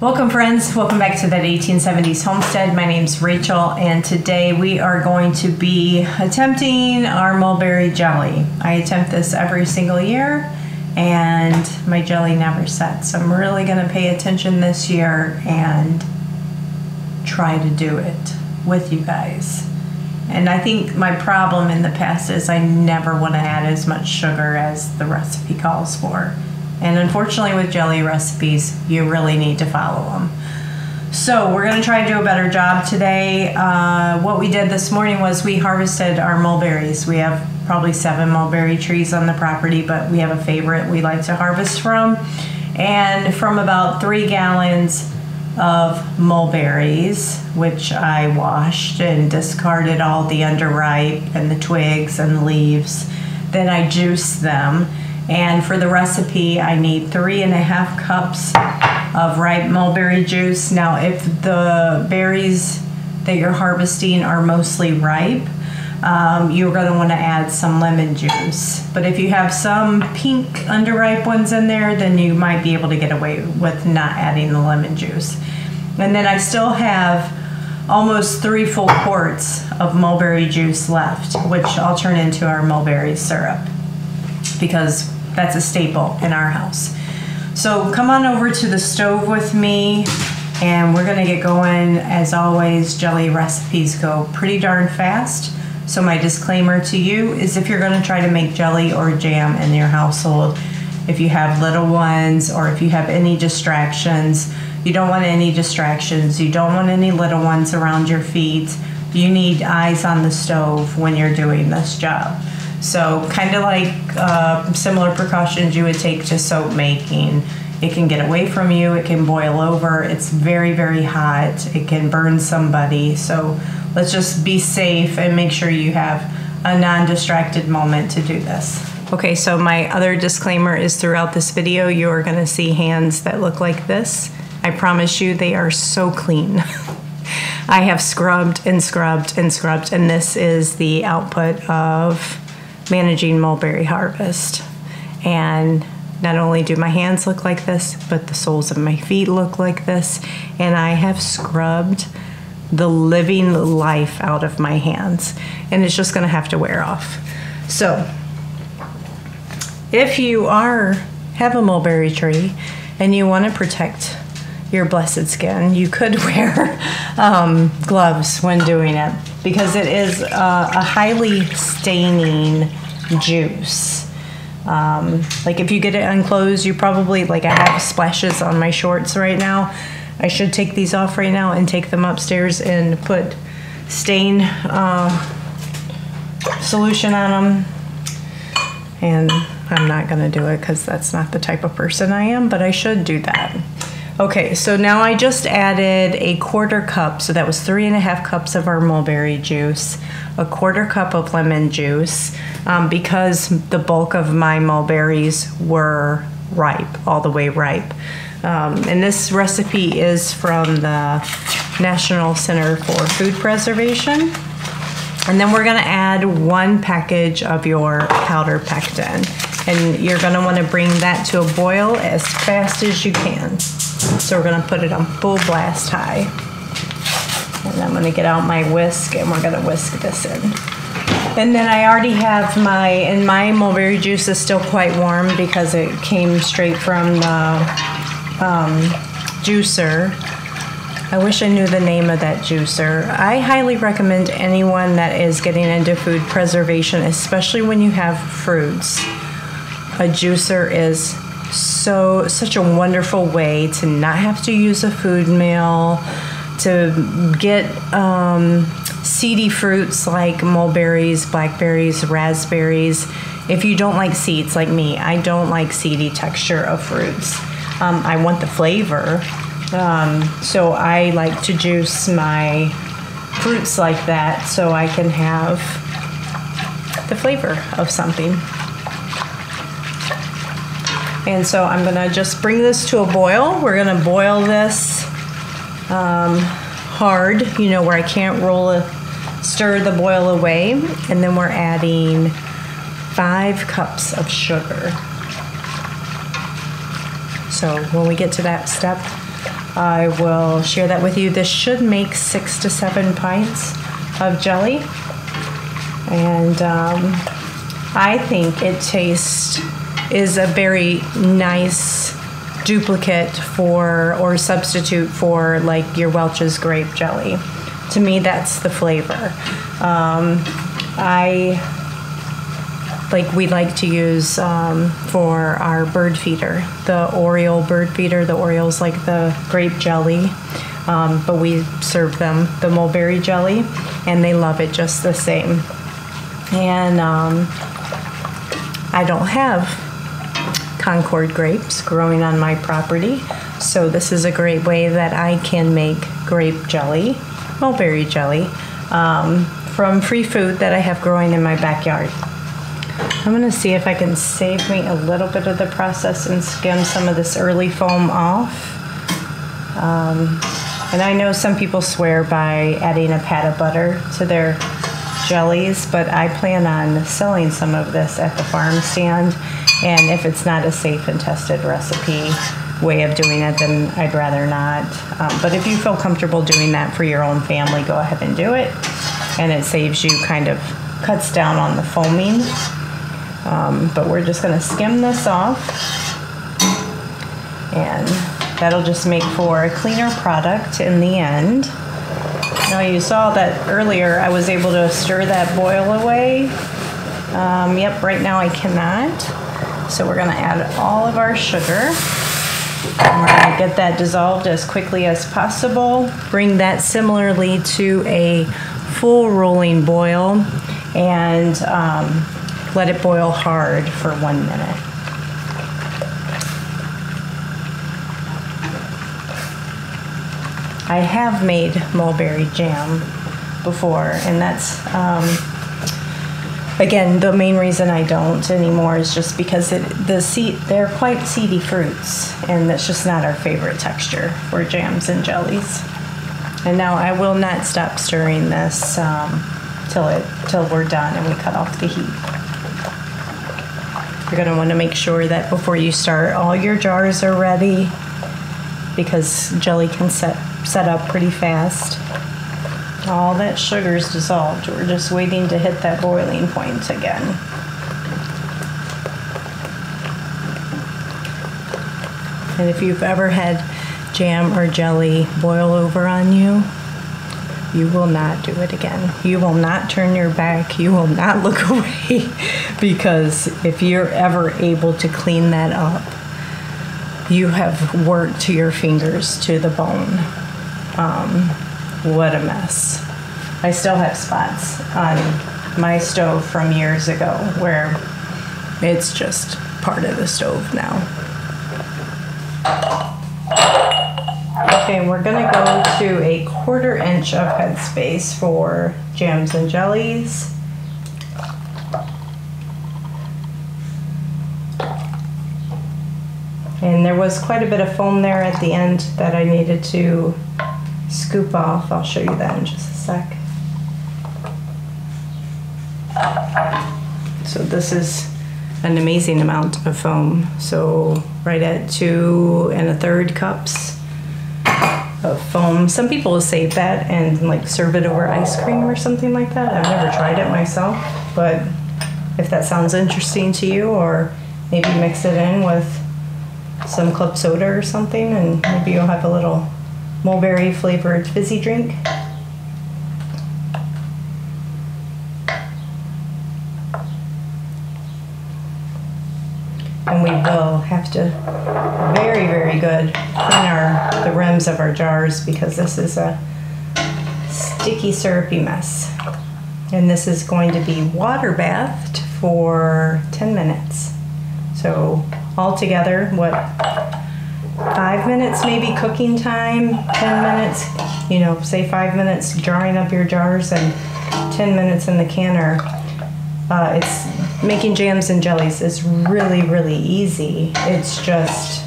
Welcome friends, welcome back to that 1870s homestead. My name's Rachel and today we are going to be attempting our mulberry jelly. I attempt this every single year and my jelly never sets. So I'm really going to pay attention this year and try to do it with you guys. And I think my problem in the past is I never want to add as much sugar as the recipe calls for. And unfortunately with jelly recipes, you really need to follow them. So we're gonna try to do a better job today. What we did this morning was we harvested our mulberries. We have probably 7 mulberry trees on the property, but we have a favorite we like to harvest from. And from about 3 gallons of mulberries, which I washed and discarded all the underripe and the twigs and leaves, then I juiced them. And for the recipe, I need 3.5 cups of ripe mulberry juice. Now, if the berries that you're harvesting are mostly ripe, you're going to want to add some lemon juice. But if you have some pink underripe ones in there, then you might be able to get away with not adding the lemon juice. And then I still have almost 3 full quarts of mulberry juice left, which I'll turn into our mulberry syrup, because that's a staple in our house. So come on over to the stove with me and we're gonna get going. As always, jelly recipes go pretty darn fast. So my disclaimer to you is if you're gonna try to make jelly or jam in your household, if you have little ones or if you have any distractions, you don't want any distractions, you don't want any little ones around your feet. You need eyes on the stove when you're doing this job. So kind of like similar precautions you would take to soap making. It can get away from you, it can boil over, it's very, very hot, it can burn somebody. So let's just be safe and make sure you have a non-distracted moment to do this. Okay, so my other disclaimer is throughout this video you are gonna see hands that look like this. I promise you they are so clean. I have scrubbed and scrubbed and scrubbed, and this is the output of managing mulberry harvest. And not only do my hands look like this, but the soles of my feet look like this, and I have scrubbed the living life out of my hands, and it's just gonna have to wear off. So if you have a mulberry tree and you want to protect your blessed skin, you could wear gloves when doing it, because it is a highly staining juice. Like if you get it unclosed, you probably, like I have splashes on my shorts right now. I should take these off right now and take them upstairs and put stain solution on them. And I'm not gonna do it because that's not the type of person I am, but I should do that. Okay, so now I just added a 1/4 cup, so that was 3.5 cups of our mulberry juice, a 1/4 cup of lemon juice, because the bulk of my mulberries were ripe, all the way ripe. And this recipe is from the National Center for Food Preservation. And then we're gonna add 1 package of your powder pectin. And you're gonna wanna bring that to a boil as fast as you can. So we're gonna put it on full blast high. And I'm gonna get out my whisk and we're gonna whisk this in. And then I already have my mulberry juice is still quite warm because it came straight from the juicer. I wish I knew the name of that juicer. I highly recommend anyone that is getting into food preservation, especially when you have fruits. A juicer is such a wonderful way to not have to use a food mill, to get seedy fruits like mulberries, blackberries, raspberries. If you don't like seeds like me, I don't like seedy texture of fruits. I want the flavor. So I like to juice my fruits like that so I can have the flavor of something. And so I'm gonna just bring this to a boil. We're gonna boil this hard, where I can't stir the boil away. And then we're adding 5 cups of sugar. So when we get to that step, I will share that with you. This should make 6 to 7 pints of jelly. And I think it is a very nice duplicate for or substitute for like your Welch's grape jelly. To me, that's the flavor. We like to use for our bird feeder, the Oriole bird feeder. The Orioles like the grape jelly, but we serve them the mulberry jelly, and they love it just the same. And I don't have Concord grapes growing on my property, so this is a great way that I can make grape jelly, mulberry jelly, from free food that I have growing in my backyard. I'm going to see if I can save me a little bit of the process and skim some of this early foam off. And I know some people swear by adding a pat of butter to their jellies, but I plan on selling some of this at the farm stand. And if it's not a safe and tested recipe way of doing it, then I'd rather not. But if you feel comfortable doing that for your own family, go ahead and do it. And it saves you, cuts down on the foaming. But we're just going to skim this off, and that'll just make for a cleaner product in the end. Now you saw that earlier I was able to stir that boil away. Yep, right now I cannot. So we're going to add all of our sugar. And we're going to get that dissolved as quickly as possible. Bring that similarly to a full rolling boil, and let it boil hard for 1 minute. I have made mulberry jam before, and that's, again, the main reason I don't anymore is just because they're quite seedy fruits, and that's just not our favorite texture for jams and jellies. And now I will not stop stirring this till we're done and we cut off the heat. You're going to want to make sure that before you start, all your jars are ready, because jelly can set up pretty fast. All that sugar is dissolved. We're just waiting to hit that boiling point again. And if you've ever had jam or jelly boil over on you, you will not do it again. You will not turn your back. You will not look away, because if you're ever able to clean that up, you have worked your fingers to the bone. What a mess. I still have spots on my stove from years ago where it's just part of the stove now. Okay, we're gonna go to a 1/4 inch of headspace for jams and jellies. And there was quite a bit of foam there at the end that I needed to scoop off. I'll show you that in just a sec. So this is an amazing amount of foam. So right at 2 1/3 cups of foam. Some people will save that and like serve it over ice cream or something like that. I've never tried it myself, but if that sounds interesting to you, or maybe mix it in with some club soda or something, and maybe you'll have a little mulberry flavored fizzy drink. And we will have to very, very good clean the rims of our jars, because this is a sticky, syrupy mess. And this is going to be water bathed for 10 minutes. So altogether, what, 5 minutes maybe cooking time, 10 minutes, say 5 minutes jarring up your jars and 10 minutes in the canner. It's making jams and jellies is really, really easy. It's just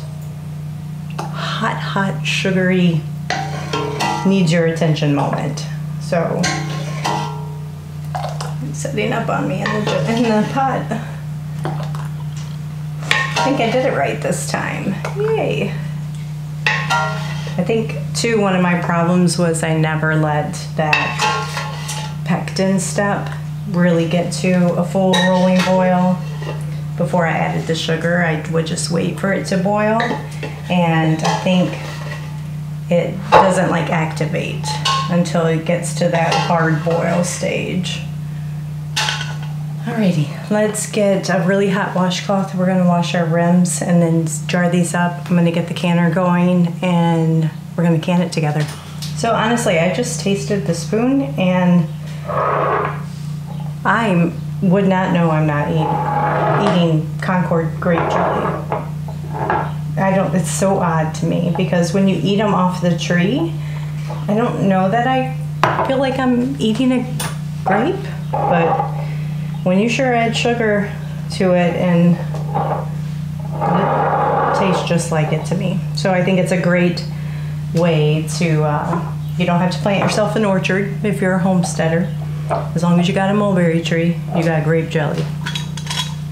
hot, sugary, needs your attention moment. So it's setting up on me in the pot. I think I did it right this time. Yay. I think too, one of my problems was I never let that pectin step really get to a full rolling boil. Before I added the sugar, I would just wait for it to boil, and I think it doesn't like activate until it gets to that hard boil stage. Alrighty, let's get a really hot washcloth. We're gonna wash our rims and then jar these up. I'm gonna get the canner going and we're gonna can it together. So honestly, I just tasted the spoon and I would not know I'm not eating Concord grape jelly. It's so odd to me because when you eat them off the tree, I don't know that I feel like I'm eating a grape, but when you sure add sugar to it, and it tastes just like it to me. So I think it's a great way to, you don't have to plant yourself an orchard if you're a homesteader. As long as you got a mulberry tree, you got grape jelly.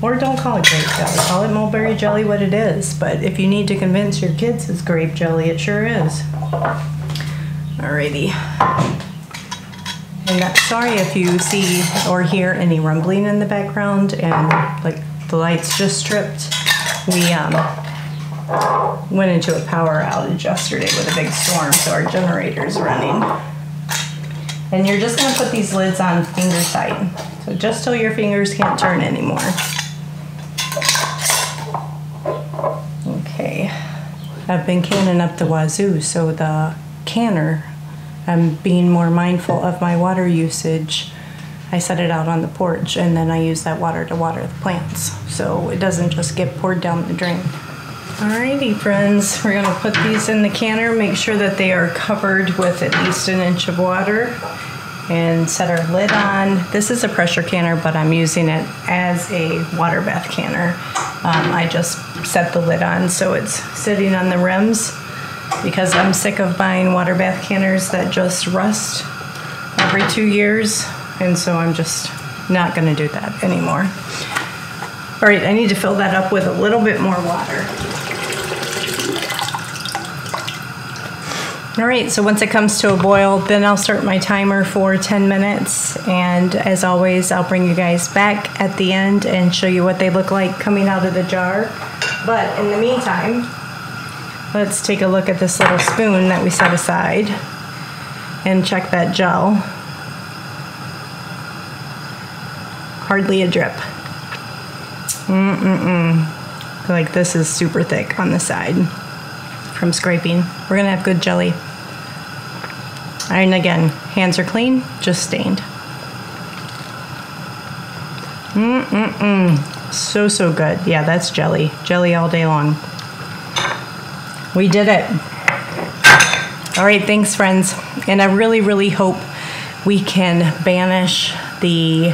Or don't call it grape jelly, call it mulberry jelly what it is. But if you need to convince your kids it's grape jelly, it sure is. Alrighty. And sorry if you see or hear any rumbling in the background and like the lights just tripped. We went into a power outage yesterday with a big storm, so our generator's running. And you're just gonna put these lids on finger tight. So just till your fingers can't turn anymore. Okay, I've been canning up the wazoo, so the canner, I'm being more mindful of my water usage. I set it out on the porch and then I use that water to water the plants, so it doesn't just get poured down the drain. Alrighty friends, we're gonna put these in the canner, make sure that they are covered with at least an inch of water, and set our lid on. This is a pressure canner, but I'm using it as a water bath canner. I just set the lid on so it's sitting on the rims because I'm sick of buying water bath canners that just rust every 2 years, and so I'm just not gonna do that anymore. All right, I need to fill that up with a little bit more water. All right, so once it comes to a boil, then I'll start my timer for 10 minutes. And as always, I'll bring you guys back at the end and show you what they look like coming out of the jar. But in the meantime, let's take a look at this little spoon that we set aside and check that gel. Hardly a drip. Like this is super thick on the side from scraping. We're gonna have good jelly. And again, hands are clean, just stained. So, so good. Yeah, that's jelly. Jelly all day long. We did it. All right, thanks friends. And I really, really hope we can banish the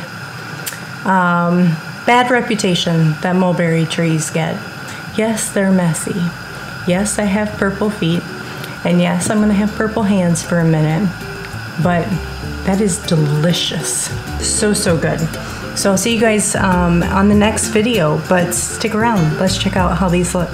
bad reputation that mulberry trees get. Yes, they're messy. Yes, I have purple feet. And yes, I'm gonna have purple hands for a minute, but that is delicious. So, so good. So I'll see you guys on the next video, but stick around. Let's check out how these look.